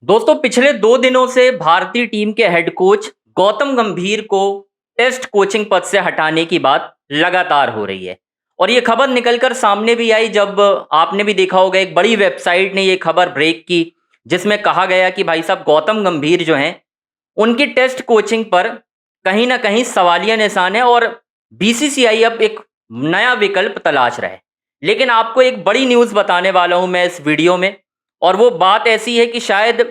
दोस्तों पिछले 2 दिनों से भारतीय टीम के हेड कोच गौतम गंभीर को टेस्ट कोचिंग पद से हटाने की बात लगातार हो रही है। और ये खबर निकलकर सामने भी आई जब आपने भी देखा होगा, एक बड़ी वेबसाइट ने ये खबर ब्रेक की जिसमें कहा गया कि भाई साहब गौतम गंभीर जो हैं उनकी टेस्ट कोचिंग पर कहीं ना कहीं सवालिया निशान है और बीसीसीआई अब एक नया विकल्प तलाश रहा है। लेकिन आपको एक बड़ी न्यूज़ बताने वाला हूं मैं इस वीडियो में, और वो बात ऐसी है कि शायद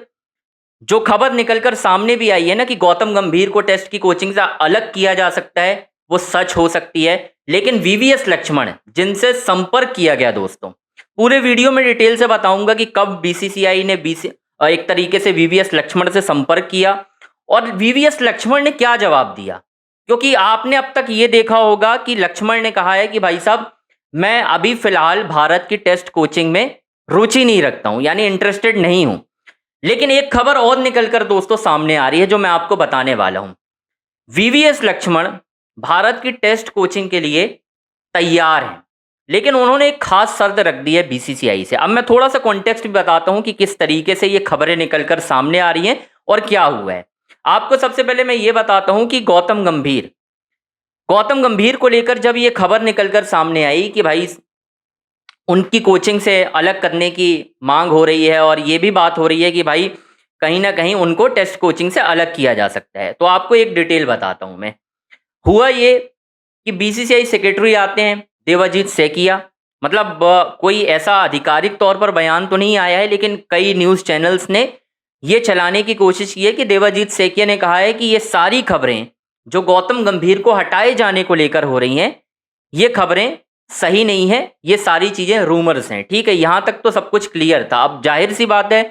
जो खबर निकलकर सामने भी आई है ना कि गौतम गंभीर को टेस्ट की कोचिंग से अलग किया जा सकता है, वो सच हो सकती है। लेकिन वीवीएस लक्ष्मण जिनसे संपर्क किया गया, दोस्तों पूरे वीडियो में डिटेल से बताऊंगा कि कब बीसीसीआई ने एक तरीके से वीवीएस लक्ष्मण से संपर्क किया और वीवीएस लक्ष्मण ने क्या जवाब दिया। क्योंकि आपने अब तक ये देखा होगा कि लक्ष्मण ने कहा है कि भाई साहब मैं अभी फिलहाल भारत की टेस्ट कोचिंग में रुचि नहीं रखता हूं, यानी इंटरेस्टेड नहीं हूं। लेकिन एक खबर और निकलकर दोस्तों सामने आ रही है जो मैं आपको बताने वाला हूं। वीवीएस लक्ष्मण भारत की टेस्ट कोचिंग के लिए तैयार हैं, लेकिन उन्होंने एक खास शर्त रख दी है बीसीसीआई से। अब मैं थोड़ा सा कॉन्टेक्स्ट भी बताता हूं कि किस तरीके से ये खबरें निकलकर सामने आ रही हैं और क्या हुआ है। आपको सबसे पहले मैं ये बताता हूं कि गौतम गंभीर को लेकर जब ये खबर निकलकर सामने आई कि भाई उनकी कोचिंग से अलग करने की मांग हो रही है और ये भी बात हो रही है कि भाई कहीं ना कहीं उनको टेस्ट कोचिंग से अलग किया जा सकता है, तो आपको एक डिटेल बताता हूं मैं। हुआ ये कि बीसीसीआई सेक्रेटरी आते हैं देवाजीत सेकिया, मतलब कोई ऐसा आधिकारिक तौर पर बयान तो नहीं आया है, लेकिन कई न्यूज़ चैनल्स ने ये चलाने की कोशिश की है कि देवाजीत सेकिया ने कहा है कि ये सारी खबरें जो गौतम गंभीर को हटाए जाने को लेकर हो रही हैं, ये खबरें सही नहीं है, ये सारी चीजें रूमर्स हैं। ठीक है, यहां तक तो सब कुछ क्लियर था। अब जाहिर सी बात है,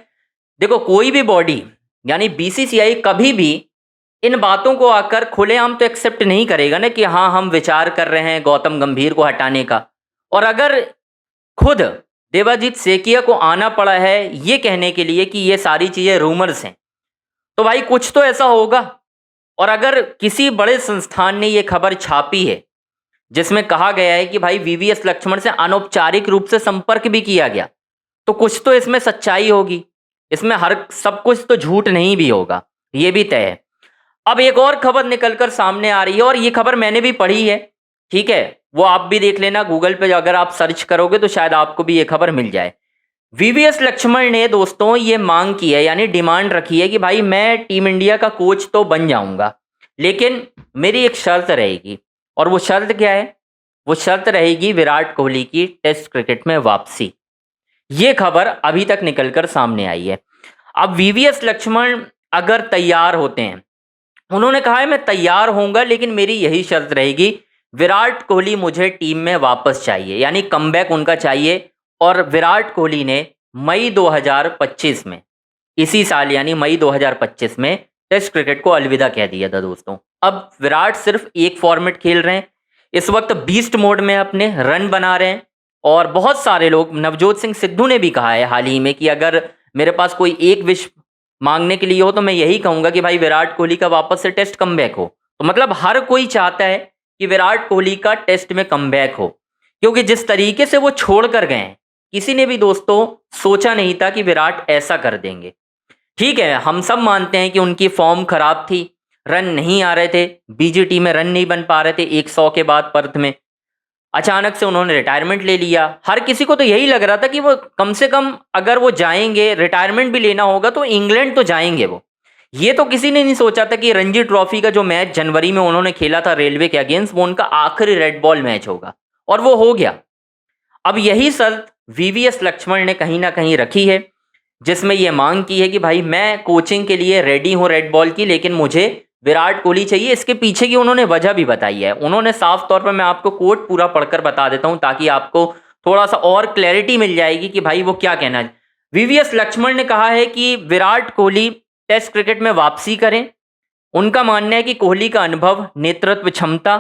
देखो कोई भी बॉडी यानी बीसीसीआई कभी भी इन बातों को आकर खुलेआम तो एक्सेप्ट नहीं करेगा ना कि हाँ हम विचार कर रहे हैं गौतम गंभीर को हटाने का। और अगर खुद देवाजीत सेकिया को आना पड़ा है ये कहने के लिए कि ये सारी चीजें रूमर्स हैं, तो भाई कुछ तो ऐसा होगा। और अगर किसी बड़े संस्थान ने ये खबर छापी है जिसमें कहा गया है कि भाई वीवीएस लक्ष्मण से अनौपचारिक रूप से संपर्क भी किया गया, तो कुछ तो इसमें सच्चाई होगी, इसमें हर सब कुछ तो झूठ नहीं भी होगा, ये भी तय है। अब एक और खबर निकलकर सामने आ रही है और ये खबर मैंने भी पढ़ी है, ठीक है, वो आप भी देख लेना गूगल पे, अगर आप सर्च करोगे तो शायद आपको भी ये खबर मिल जाए। वीवीएस लक्ष्मण ने दोस्तों ये मांग की है, यानी डिमांड रखी है कि भाई मैं टीम इंडिया का कोच तो बन जाऊंगा, लेकिन मेरी एक शर्त रहेगी। और वो शर्त क्या है? वो शर्त रहेगी विराट कोहली की टेस्ट क्रिकेट में वापसी। ये खबर अभी तक निकलकर सामने आई है। अब वीवीएस लक्ष्मण अगर तैयार होते हैं, उन्होंने कहा है मैं तैयार होऊंगा लेकिन मेरी यही शर्त रहेगी, विराट कोहली मुझे टीम में वापस चाहिए, यानी कमबैक उनका चाहिए। और विराट कोहली ने मई 2025 में, इसी साल यानी मई 2025 में टेस्ट क्रिकेट को अलविदा कह दिया था दोस्तों। अब विराट सिर्फ एक फॉर्मेट खेल रहे हैं, इस वक्त बीस्ट मोड में अपने रन बना रहे हैं। और बहुत सारे लोग, नवजोत सिंह सिद्धू ने भी कहा है हाल ही में कि अगर मेरे पास कोई एक विश मांगने के लिए हो तो मैं यही कहूंगा कि भाई विराट कोहली का वापस से टेस्ट कमबैक हो। तो मतलब हर कोई चाहता है कि विराट कोहली का टेस्ट में कमबैक हो, क्योंकि जिस तरीके से वो छोड़ कर गए हैं, किसी ने भी दोस्तों सोचा नहीं था कि विराट ऐसा कर देंगे। ठीक है, हम सब मानते हैं कि उनकी फॉर्म खराब थी, रन नहीं आ रहे थे, बीजीटी में रन नहीं बन पा रहे थे 100 के बाद पर्थ में। अचानक से उन्होंने रिटायरमेंट ले लिया। हर किसी को तो यही लग रहा था कि वो कम से कम अगर वो जाएंगे, रिटायरमेंट भी लेना होगा तो इंग्लैंड तो जाएंगे वो। ये तो किसी ने नहीं सोचा था कि रणजी ट्रॉफी का जो मैच जनवरी में उन्होंने खेला था रेलवे के अगेंस्ट, वो उनका आखिरी रेड बॉल मैच होगा, और वो हो गया। अब यही शर्त वीवीएस लक्ष्मण ने कहीं ना कहीं रखी है, जिसमें यह मांग की है कि भाई मैं कोचिंग के लिए रेडी हूं रेड बॉल की, लेकिन मुझे विराट कोहली चाहिए। इसके पीछे की उन्होंने वजह भी बताई है। उन्होंने साफ तौर पर, मैं आपको कोट पूरा पढ़कर बता देता हूं ताकि आपको थोड़ा सा और क्लैरिटी मिल जाएगी कि भाई वो क्या कहना है। वीवीएस लक्ष्मण ने कहा है कि विराट कोहली टेस्ट क्रिकेट में वापसी करें। उनका मानना है कि कोहली का अनुभव, नेतृत्व क्षमता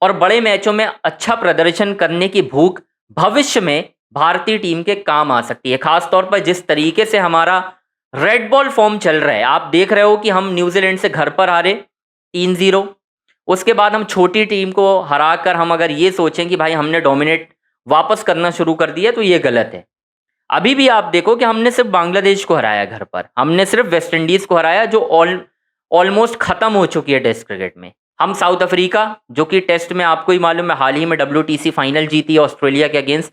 और बड़े मैचों में अच्छा प्रदर्शन करने की भूख भविष्य में भारतीय टीम के काम आ सकती है। खास तौर पर जिस तरीके से हमारा रेड बॉल फॉर्म चल रहा है, आप देख रहे हो कि हम न्यूजीलैंड से घर पर हारे 3-0, उसके बाद हम छोटी टीम को हराकर हम अगर ये सोचें कि भाई हमने डोमिनेट वापस करना शुरू कर दिया तो ये गलत है। अभी भी आप देखो कि हमने सिर्फ बांग्लादेश को हराया घर पर, हमने सिर्फ वेस्ट इंडीज को हराया जो ऑलमोस्ट खत्म हो चुकी है टेस्ट क्रिकेट में। हम साउथ अफ्रीका जो कि टेस्ट में आपको ही मालूम है हाल ही में WTC फाइनल जीती है ऑस्ट्रेलिया के अगेंस्ट,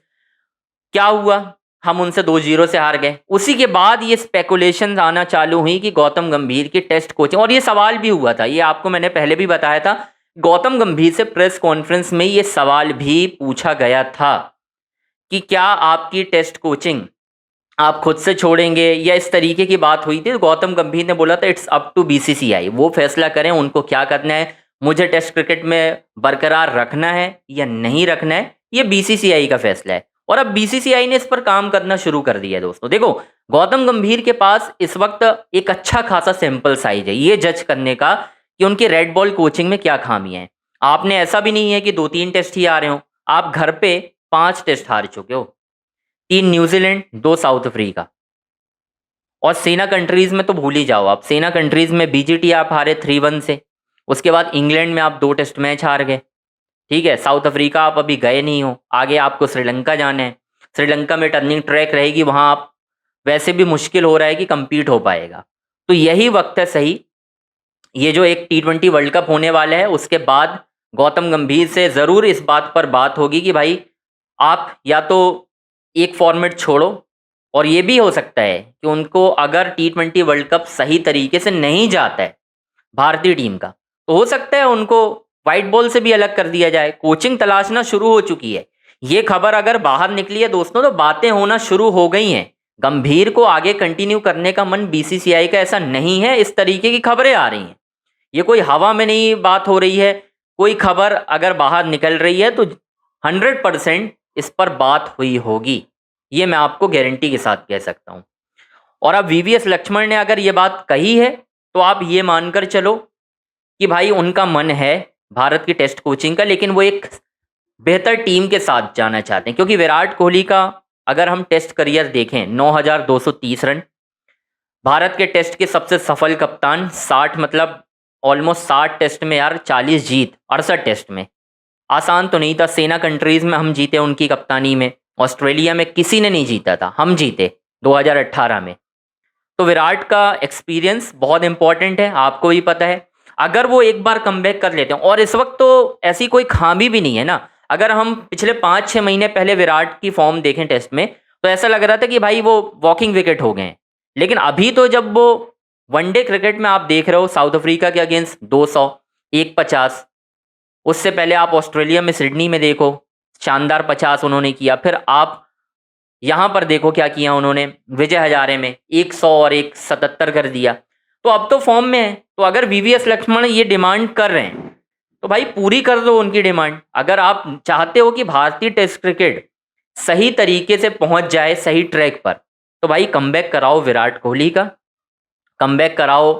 क्या हुआ, हम उनसे 2-0 से हार गए। उसी के बाद ये स्पेकुलेशन आना चालू हुई कि गौतम गंभीर की टेस्ट कोचिंग, और ये सवाल भी हुआ था, ये आपको मैंने पहले भी बताया था, गौतम गंभीर से प्रेस कॉन्फ्रेंस में ये सवाल भी पूछा गया था कि क्या आपकी टेस्ट कोचिंग आप खुद से छोड़ेंगे, या इस तरीके की बात हुई थी। गौतम गंभीर ने बोला था इट्स अप टू BCCI, वो फैसला करें उनको क्या करना है, मुझे टेस्ट क्रिकेट में बरकरार रखना है या नहीं रखना है, ये BCCI का फैसला है। और अब BCCI ने इस पर काम करना शुरू कर दिया है। दोस्तों देखो, गौतम गंभीर के पास इस वक्त एक अच्छा खासा सैंपल साइज है ये जज करने का कि उनके रेड बॉल कोचिंग में क्या खामियां हैं। आपने ऐसा भी नहीं है कि 2-3 टेस्ट ही आ रहे हो, आप घर पे 5 टेस्ट हार चुके हो, 3 न्यूजीलैंड, 2 साउथ अफ्रीका, और सेना कंट्रीज में तो भूल ही जाओ आप। सेना कंट्रीज में BGT आप हारे 3-1 से, उसके बाद इंग्लैंड में आप 2 टेस्ट मैच हार गए, ठीक है। साउथ अफ्रीका आप अभी गए नहीं हो, आगे आपको श्रीलंका जाना है, श्रीलंका में टर्निंग ट्रैक रहेगी, वहां आप वैसे भी मुश्किल हो रहा है कि कंपीट हो पाएगा। तो यही वक्त है सही, ये जो एक T20 वर्ल्ड कप होने वाला है उसके बाद गौतम गंभीर से ज़रूर इस बात पर बात होगी कि भाई आप या तो एक फॉर्मेट छोड़ो, और ये भी हो सकता है कि उनको अगर T20 वर्ल्ड कप सही तरीके से नहीं जाता है भारतीय टीम का, तो हो सकता है उनको वाइट बॉल से भी अलग कर दिया जाए। कोचिंग तलाशना शुरू हो चुकी है, ये खबर अगर बाहर निकली है दोस्तों तो बातें होना शुरू हो गई हैं। गंभीर को आगे कंटिन्यू करने का मन BCCI का ऐसा नहीं है, इस तरीके की खबरें आ रही हैं, ये कोई हवा में नहीं बात हो रही है। कोई खबर अगर बाहर निकल रही है तो 100% इस पर बात हुई होगी, ये मैं आपको गारंटी के साथ कह सकता हूं। और अब VVS लक्ष्मण ने अगर ये बात कही है तो आप ये मानकर चलो कि भाई उनका मन है भारत की टेस्ट कोचिंग का, लेकिन वो एक बेहतर टीम के साथ जाना चाहते हैं। क्योंकि विराट कोहली का अगर हम टेस्ट करियर देखें, 9,230 रन, भारत के टेस्ट के सबसे सफल कप्तान, 60 मतलब ऑलमोस्ट 60 टेस्ट में यार 40 जीत, 68 टेस्ट में, आसान तो नहीं था। सेना कंट्रीज में हम जीते उनकी कप्तानी में, ऑस्ट्रेलिया में किसी ने नहीं जीता था, हम जीते 2018 में। तो विराट का एक्सपीरियंस बहुत इंपॉर्टेंट है, आपको भी पता है। अगर वो एक बार कमबैक कर लेते हैं, और इस वक्त तो ऐसी कोई खामी भी नहीं है ना, अगर हम पिछले 5-6 महीने पहले विराट की फॉर्म देखें टेस्ट में तो ऐसा लग रहा था कि भाई वो वॉकिंग विकेट हो गए हैं। लेकिन अभी तो जब वो वनडे क्रिकेट में आप देख रहे हो, साउथ अफ्रीका के अगेंस्ट 200, 150, उससे पहले आप ऑस्ट्रेलिया में सिडनी में देखो शानदार 50 उन्होंने किया, फिर आप यहाँ पर देखो क्या किया उन्होंने विजय हजारे में 100 और 177 कर दिया। तो अब तो फॉर्म में है। तो अगर VVS लक्ष्मण ये डिमांड कर रहे हैं तो भाई पूरी कर दो उनकी डिमांड। अगर आप चाहते हो कि भारतीय टेस्ट क्रिकेट सही तरीके से पहुंच जाए सही ट्रैक पर, तो भाई कमबैक कराओ विराट कोहली का, कमबैक कराओ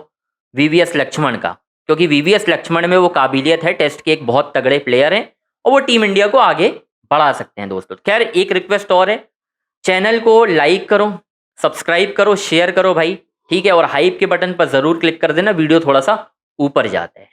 VVS लक्ष्मण का, क्योंकि VVS लक्ष्मण में वो काबिलियत है, टेस्ट के एक बहुत तगड़े प्लेयर हैं और वो टीम इंडिया को आगे बढ़ा सकते हैं। दोस्तों खैर एक रिक्वेस्ट और है, चैनल को लाइक करो, सब्सक्राइब करो, शेयर करो भाई, ठीक है, और हाइप के बटन पर जरूर क्लिक कर देना, वीडियो थोड़ा सा ऊपर जाता है।